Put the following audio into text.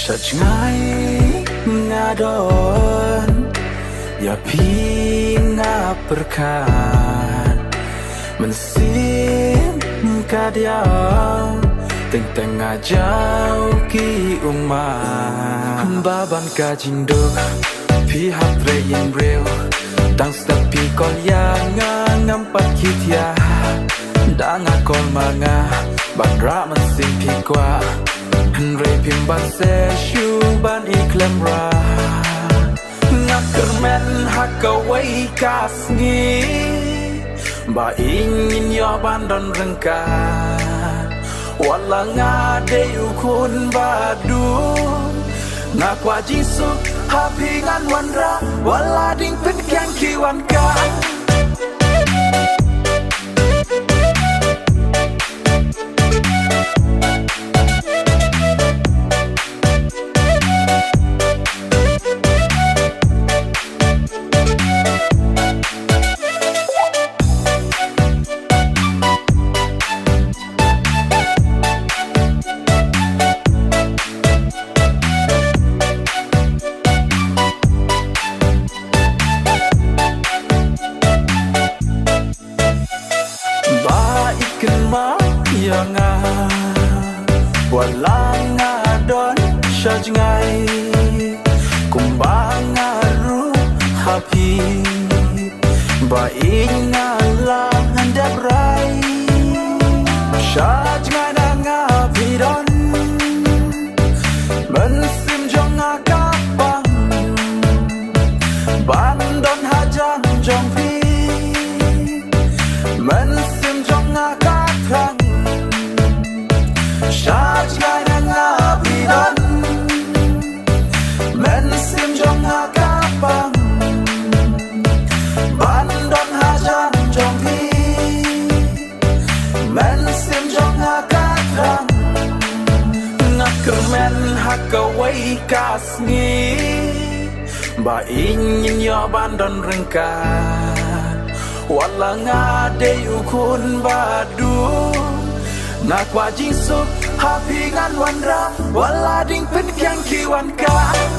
Sajngai ngadon ya pinga perkan mensim kadiam teng ngajau ki umah baban kajinduk pihak reyin real dang stepi kol yang ngampat kitya dang akol manga bandra mensim pikwa Henry pimban se shuban iklam ra Ngakermen hakawai kasngi Ba ingin yo bandon rengkat Wala ngade ukun badun Ngakwa jisu hapingan wanra Wala ding penkian kiwan kan Walang adon sajngai kumbang aru happy baik ngalah handap rai sajngai nangapidon mensim jong akapang bandon hajang jong pi mensim jong akapang Sajngai nangapidon mensim jong akapang bandon hajan jong pi mensim jong akapang ngakermen hakawai kasngi ba ingin yo bandon rengkat wala ngade ukun badun Ngakwa jingsuk hapingan wanra Wala ding penkian kiwan kan